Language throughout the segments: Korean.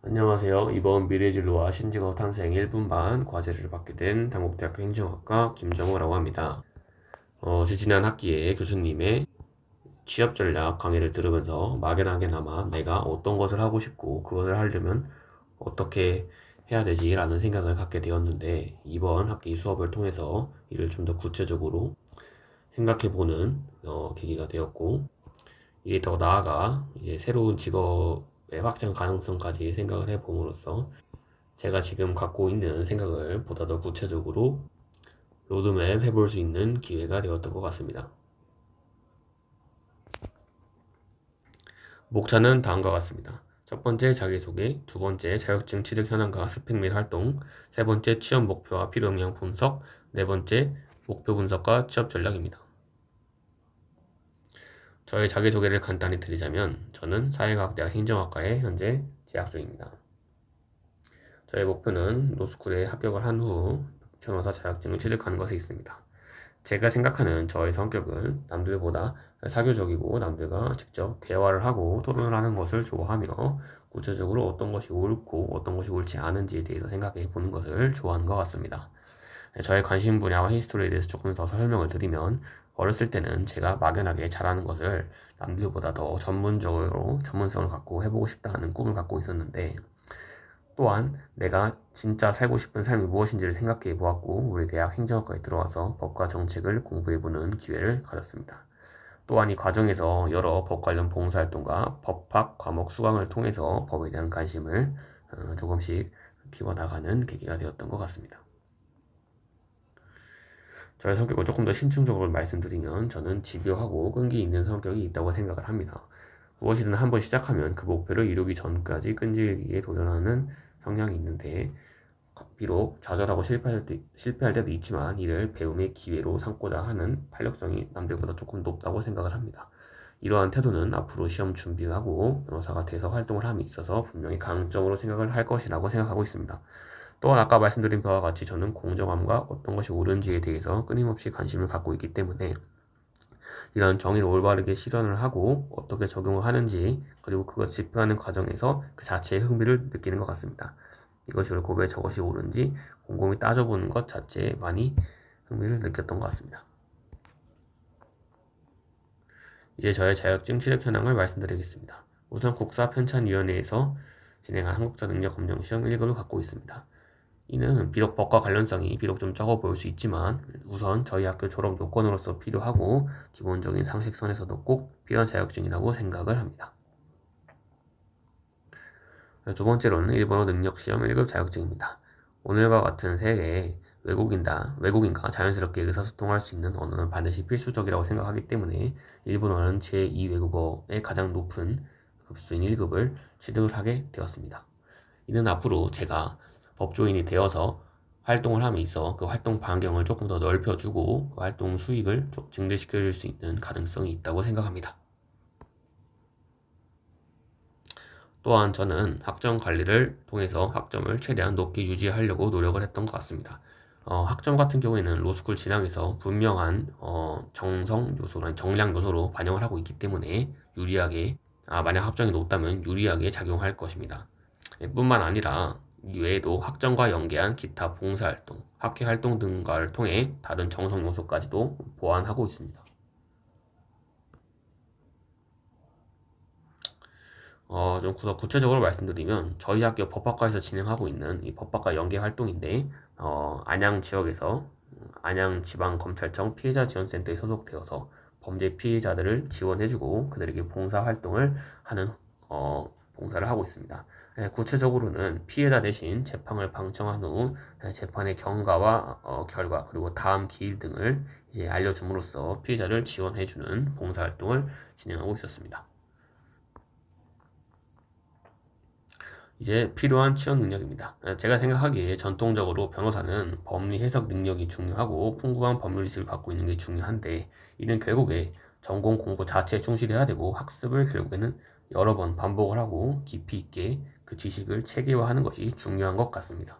안녕하세요. 이번 미래진로와 신직업 탐색 1분반 과제를 받게 된 당국대학교 행정학과 김정호라고 합니다. 제 지난 학기에 교수님의 취업 전략 강의를 들으면서 막연하게나마 내가 어떤 것을 하고 싶고 그것을 하려면 어떻게 해야 되지라는 생각을 갖게 되었는데 이번 학기 수업을 통해서 이를 좀 더 구체적으로 생각해보는 계기가 되었고 이게 더 나아가 이제 새로운 직업의 확장 가능성까지 생각을 해봄으로써 제가 지금 갖고 있는 생각을 보다 더 구체적으로 로드맵 해볼 수 있는 기회가 되었던 것 같습니다. 목차는 다음과 같습니다. 첫 번째 자기소개, 두 번째 자격증 취득 현황과 스펙 및 활동, 세 번째 취업 목표와 필요 역량 분석, 네 번째 목표 분석과 취업 전략입니다. 저의 자기소개를 간단히 드리자면 저는 사회과학대학 행정학과에 현재 재학 중입니다. 저의 목표는 로스쿨에 합격을 한 후 변호사 자격증을 취득하는 것에 있습니다. 제가 생각하는 저의 성격은 남들보다 사교적이고 남들과 직접 대화를 하고 토론을 하는 것을 좋아하며 구체적으로 어떤 것이 옳고 어떤 것이 옳지 않은지에 대해서 생각해 보는 것을 좋아하는 것 같습니다. 저의 관심 분야와 히스토리에 대해서 조금 더 설명을 드리면 어렸을 때는 제가 막연하게 잘하는 것을 남들보다 더 전문적으로 전문성을 갖고 해보고 싶다는 꿈을 갖고 있었는데 또한 내가 진짜 살고 싶은 삶이 무엇인지를 생각해 보았고 우리 대학 행정학과에 들어와서 법과 정책을 공부해보는 기회를 가졌습니다. 또한 이 과정에서 여러 법 관련 봉사활동과 법학 과목 수강을 통해서 법에 대한 관심을 조금씩 키워나가는 계기가 되었던 것 같습니다. 저의 성격을 조금 더 심층적으로 말씀드리면 저는 집요하고 끈기 있는 성격이 있다고 생각을 합니다. 무엇이든 한번 시작하면 그 목표를 이루기 전까지 끈질기게 도전하는 성향이 있는데 비록 좌절하고 실패할 때도 있지만 이를 배움의 기회로 삼고자 하는 활력성이 남들보다 조금 높다고 생각을 합니다. 이러한 태도는 앞으로 시험 준비하고 변호사가 돼서 활동을 함에 있어서 분명히 강점으로 생각을 할 것이라고 생각하고 있습니다. 또한 아까 말씀드린 바와 같이 저는 공정함과 어떤 것이 옳은지에 대해서 끊임없이 관심을 갖고 있기 때문에 이런 정의를 올바르게 실현을 하고 어떻게 적용을 하는지 그리고 그것 집행하는 과정에서 그 자체의 흥미를 느끼는 것 같습니다. 이것이 옳고 왜 저것이 옳은지 곰곰이 따져보는 것 자체에 많이 흥미를 느꼈던 것 같습니다. 이제 저의 자격증 취득 현황을 말씀드리겠습니다. 우선 국사편찬위원회에서 진행한 한국사 능력 검정 시험 1급을 갖고 있습니다. 이는 비록 법과 관련성이 비록 좀 적어 보일 수 있지만 우선 저희 학교 졸업 요건으로서 필요하고 기본적인 상식선에서도 꼭 필요한 자격증이라고 생각을 합니다. 두 번째로는 일본어 능력시험 1급 자격증입니다. 오늘과 같은 세계에 외국인과 자연스럽게 의사소통할 수 있는 언어는 반드시 필수적이라고 생각하기 때문에 일본어는 제2외국어의 가장 높은 급수인 1급을 취득을 하게 되었습니다. 이는 앞으로 제가 법조인이 되어서 활동을 함에 있어 그 활동 반경을 조금 더 넓혀주고 그 활동 수익을 증대시켜줄 수 있는 가능성이 있다고 생각합니다. 또한 저는 학점 관리를 통해서 학점을 최대한 높게 유지하려고 노력을 했던 것 같습니다. 학점 같은 경우에는 로스쿨 진학에서 분명한 정성 요소란 정량 요소로 반영을 하고 있기 때문에 만약 학점이 높다면 유리하게 작용할 것입니다. 뿐만 아니라 이외에도 학점과 연계한 기타 봉사활동, 학회활동 등과를 통해 다른 정성 요소까지도 보완하고 있습니다. 좀 구체적으로 말씀드리면 저희 학교 법학과에서 진행하고 있는 이 법학과 연계 활동인데 안양 지역에서 안양지방검찰청 피해자지원센터에 소속되어서 범죄 피해자들을 지원해주고 그들에게 봉사활동을 하는 봉사를 하고 있습니다. 구체적으로는 피해자 대신 재판을 방청한 후 재판의 경과와 결과 그리고 다음 기일 등을 이제 알려줌으로써 피해자를 지원해주는 봉사활동을 진행하고 있었습니다. 이제 필요한 취업 능력입니다. 제가 생각하기에 전통적으로 변호사는 법리 해석 능력이 중요하고 풍부한 법률 지식을 갖고 있는 게 중요한데 이는 결국에 전공 공부 자체에 충실해야 되고 학습을 결국에는 여러 번 반복을 하고 깊이 있게 그 지식을 체계화하는 것이 중요한 것 같습니다.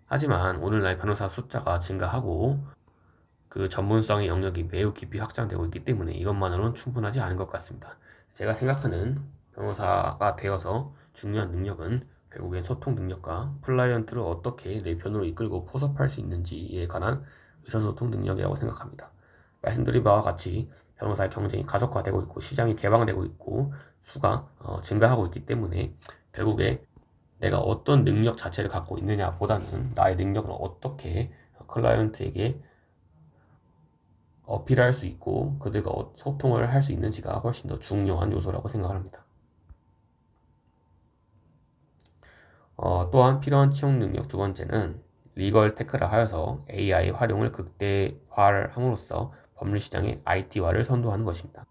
하지만 오늘날 변호사 숫자가 증가하고 그 전문성의 영역이 매우 깊이 확장되고 있기 때문에 이것만으로는 충분하지 않은 것 같습니다. 제가 생각하는 변호사가 되어서 중요한 능력은 결국엔 소통 능력과 클라이언트를 어떻게 내 편으로 이끌고 포섭할 수 있는지에 관한 의사소통 능력이라고 생각합니다. 말씀드린 바와 같이 변호사의 경쟁이 가속화되고 있고 시장이 개방되고 있고 수가 증가하고 있기 때문에 결국에 내가 어떤 능력 자체를 갖고 있느냐보다는 나의 능력을 어떻게 클라이언트에게 어필할 수 있고 그들과 소통을 할 수 있는지가 훨씬 더 중요한 요소라고 생각을 합니다. 또한 필요한 채용 능력 두 번째는 리걸 테크라 하여서 AI 활용을 극대화를 함으로써 법률 시장의 IT화를 선도하는 것입니다.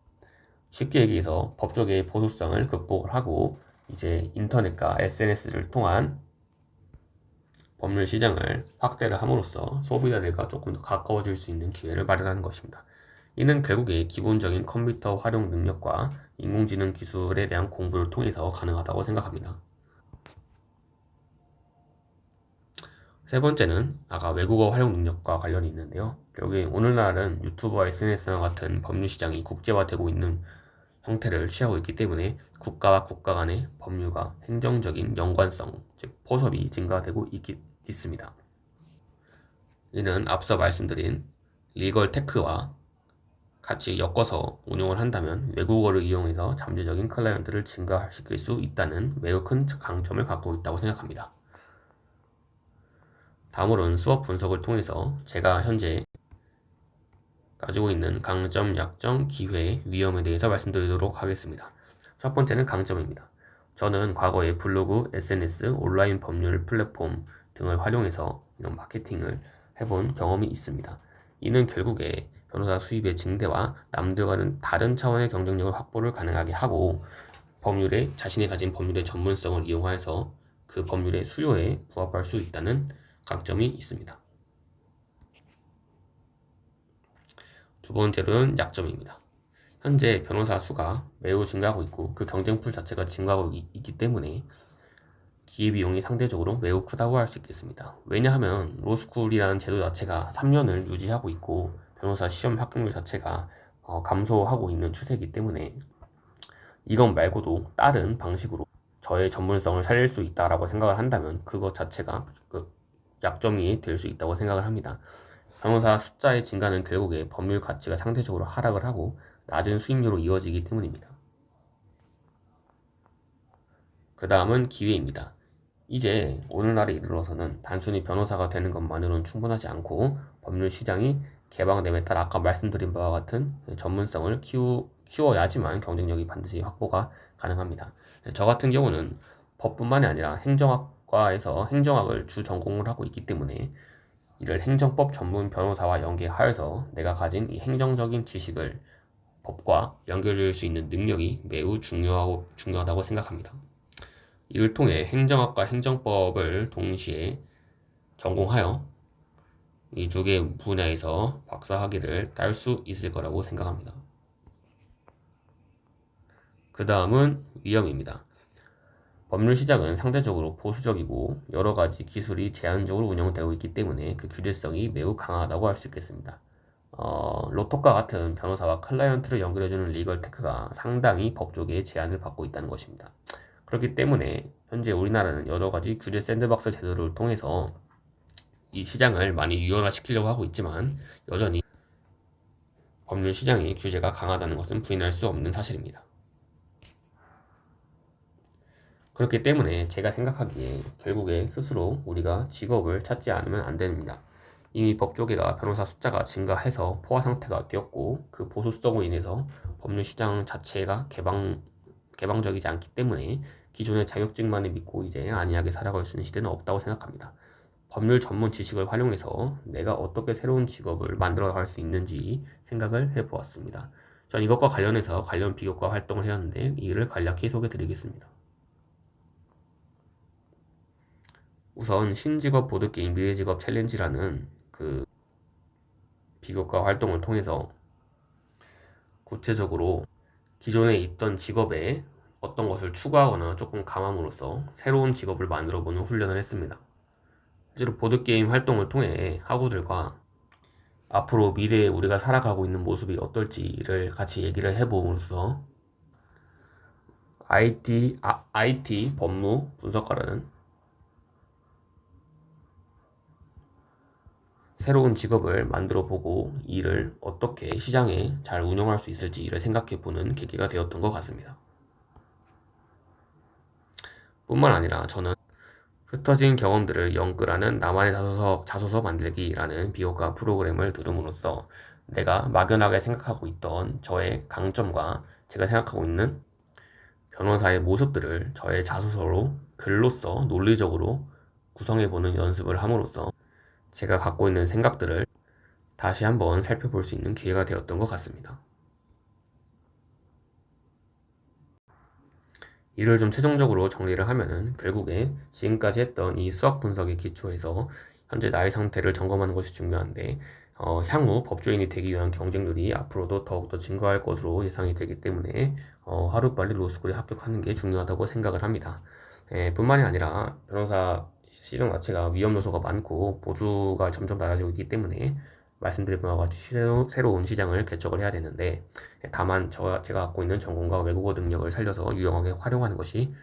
쉽게 얘기해서 법조계의 보수성을 극복을 하고 이제 인터넷과 SNS를 통한 법률 시장을 확대를 함으로써 소비자들과 조금 더 가까워질 수 있는 기회를 마련하는 것입니다. 이는 결국에 기본적인 컴퓨터 활용 능력과 인공지능 기술에 대한 공부를 통해서 가능하다고 생각합니다. 세 번째는 아까 외국어 활용 능력과 관련이 있는데요. 결국에 오늘날은 유튜브와 SNS와 같은 법률 시장이 국제화되고 있는 형태를 취하고 있기 때문에 국가와 국가 간의 법률과 행정적인 연관성, 즉 포섭이 증가되고 있습니다. 이는 앞서 말씀드린 리걸 테크와 같이 엮어서 운용을 한다면 외국어를 이용해서 잠재적인 클라이언트를 증가시킬 수 있다는 매우 큰 강점을 갖고 있다고 생각합니다. 다음으로는 수업 분석을 통해서 제가 현재 가지고 있는 강점, 약점, 기회, 위험에 대해서 말씀드리도록 하겠습니다. 첫 번째는 강점입니다. 저는 과거에 블로그, SNS, 온라인 법률 플랫폼 등을 활용해서 이런 마케팅을 해본 경험이 있습니다. 이는 결국에 변호사 수입의 증대와 남들과는 다른 차원의 경쟁력을 확보를 가능하게 하고 자신이 가진 법률의 전문성을 이용해서 그 법률의 수요에 부합할 수 있다는 강점이 있습니다. 두 번째로는 약점입니다. 현재 변호사 수가 매우 증가하고 있고 그 경쟁풀 자체가 증가하고 있기 때문에 기회비용이 상대적으로 매우 크다고 할 수 있겠습니다. 왜냐하면 로스쿨이라는 제도 자체가 3년을 유지하고 있고 변호사 시험 합격률 자체가 감소하고 있는 추세이기 때문에 이것 말고도 다른 방식으로 저의 전문성을 살릴 수 있다라고 생각을 한다면 그것 자체가 약점이 될 수 있다고 생각을 합니다. 변호사 숫자의 증가는 결국에 법률 가치가 상대적으로 하락을 하고 낮은 수익률로 이어지기 때문입니다. 그 다음은 기회입니다. 이제 오늘날에 이르러서는 단순히 변호사가 되는 것만으로는 충분하지 않고 법률 시장이 개방됨에 따라 아까 말씀드린 바와 같은 전문성을 키워야지만 경쟁력이 반드시 확보가 가능합니다. 저 같은 경우는 법뿐만이 아니라 행정학과에서 행정학을 주 전공을 하고 있기 때문에 이를 행정법 전문 변호사와 연계하여서 내가 가진 이 행정적인 지식을 법과 연결될 수 있는 능력이 매우 중요하다고 생각합니다. 이를 통해 행정학과 행정법을 동시에 전공하여 이 두 개 분야에서 박사학위를 딸 수 있을 거라고 생각합니다. 그 다음은 위험입니다. 법률 시장은 상대적으로 보수적이고 여러 가지 기술이 제한적으로 운영되고 있기 때문에 그 규제성이 매우 강하다고 할 수 있겠습니다. 로톡과 같은 변호사와 클라이언트를 연결해주는 리걸 테크가 상당히 법조계의 제한을 받고 있다는 것입니다. 그렇기 때문에 현재 우리나라는 여러 가지 규제 샌드박스 제도를 통해서 이 시장을 많이 유연화시키려고 하고 있지만 여전히 법률 시장의 규제가 강하다는 것은 부인할 수 없는 사실입니다. 그렇기 때문에 제가 생각하기에 결국에 스스로 우리가 직업을 찾지 않으면 안 됩니다. 이미 법조계가 변호사 숫자가 증가해서 포화 상태가 되었고 그 보수성으로 인해서 법률 시장 자체가 개방적이지 않기 때문에 기존의 자격증만을 믿고 이제 안이하게 살아갈 수 있는 시대는 없다고 생각합니다. 법률 전문 지식을 활용해서 내가 어떻게 새로운 직업을 만들어 갈 수 있는지 생각을 해보았습니다. 전 이것과 관련해서 관련 비교과 활동을 해왔는데 이를 간략히 소개해 드리겠습니다. 우선 신직업 보드게임 미래직업 챌린지라는 그 비교과 활동을 통해서 구체적으로 기존에 있던 직업에 어떤 것을 추가하거나 조금 감함으로써 새로운 직업을 만들어보는 훈련을 했습니다. 실제로 보드게임 활동을 통해 학우들과 앞으로 미래에 우리가 살아가고 있는 모습이 어떨지를 같이 얘기를 해봄으로써 IT 법무 분석가라는 새로운 직업을 만들어 보고 이를 어떻게 시장에 잘 운영할 수 있을지를 생각해 보는 계기가 되었던 것 같습니다. 뿐만 아니라 저는 흩어진 경험들을 연끌하는 나만의 자소서 만들기라는 비호가 프로그램을 들음으로써 내가 막연하게 생각하고 있던 저의 강점과 제가 생각하고 있는 변호사의 모습들을 저의 자소서로 글로써 논리적으로 구성해보는 연습을 함으로써 제가 갖고 있는 생각들을 다시 한번 살펴볼 수 있는 기회가 되었던 것 같습니다. 이를 좀 최종적으로 정리를 하면은 결국에 지금까지 했던 이 수학 분석의 기초에서 현재 나의 상태를 점검하는 것이 중요한데 향후 법조인이 되기 위한 경쟁률이 앞으로도 더욱더 증가할 것으로 예상이 되기 때문에 하루빨리 로스쿨에 합격하는 게 중요하다고 생각을 합니다. 뿐만이 아니라 변호사 시중 자체가 위험 요소가 많고 보수가 점점 낮아지고 있기 때문에 말씀드린 바와 같이 새로운 시장을 개척을 해야 되는데 다만 제가 갖고 있는 전공과 외국어 능력을 살려서 유용하게 활용하는 것이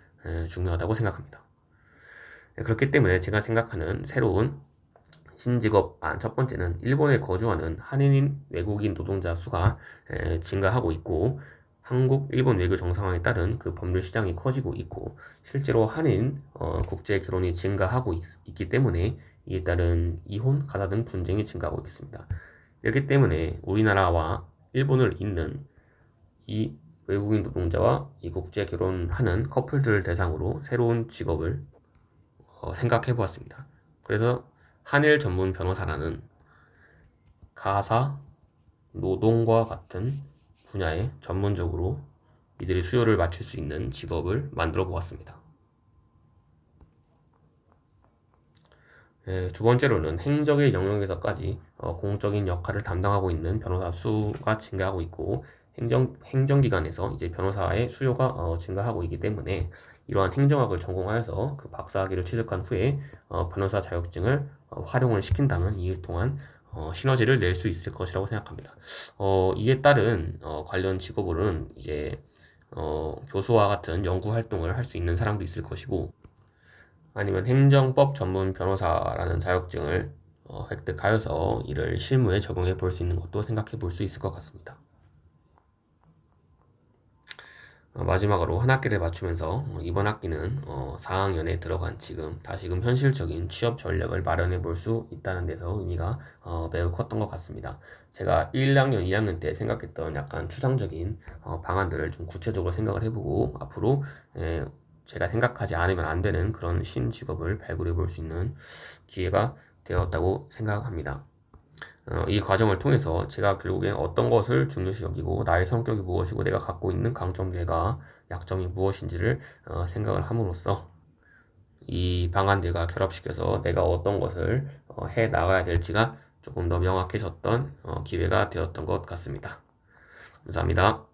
중요하다고 생각합니다. 그렇기 때문에 제가 생각하는 새로운 신직업 첫 번째는 일본에 거주하는 한인인 외국인 노동자 수가 증가하고 있고 한국, 일본 외교 정상화에 따른 그 법률 시장이 커지고 있고 실제로 한인 국제 결혼이 증가하고 있기 때문에 이에 따른 이혼, 가사 등 분쟁이 증가하고 있습니다. 이렇기 때문에 우리나라와 일본을 잇는 이 외국인 노동자와 이 국제 결혼하는 커플들을 대상으로 새로운 직업을 생각해 보았습니다. 그래서 한일 전문 변호사라는 가사, 노동과 같은 분야에 전문적으로 이들의 수요를 맞출 수 있는 직업을 만들어 보았습니다. 두 번째로는 행정의 영역에서까지 공적인 역할을 담당하고 있는 변호사 수가 증가하고 있고 행정기관에서 이제 변호사의 수요가 증가하고 있기 때문에 이러한 행정학을 전공하여서 그 박사학위를 취득한 후에 변호사 자격증을 활용을 시킨다면 이를 통한 시너지를 낼 수 있을 것이라고 생각합니다. 이에 따른 관련 직업으로는 이제 교수와 같은 연구 활동을 할 수 있는 사람도 있을 것이고 아니면 행정법 전문 변호사라는 자격증을 획득하여서 이를 실무에 적용해 볼 수 있는 것도 생각해 볼 수 있을 것 같습니다. 마지막으로 한 학기를 맞추면서 이번 학기는 4학년에 들어간 지금 다시금 현실적인 취업 전략을 마련해 볼 수 있다는 데서 의미가 매우 컸던 것 같습니다. 제가 1학년, 2학년 때 생각했던 약간 추상적인 방안들을 좀 구체적으로 생각을 해보고 앞으로 제가 생각하지 않으면 안 되는 그런 신직업을 발굴해 볼 수 있는 기회가 되었다고 생각합니다. 이 과정을 통해서 제가 결국에 어떤 것을 중요시 여기고 나의 성격이 무엇이고 내가 갖고 있는 강점과 약점이 무엇인지를 생각을 함으로써 이 방안들과 결합시켜서 내가 어떤 것을 해 나가야 될지가 조금 더 명확해졌던 기회가 되었던 것 같습니다. 감사합니다.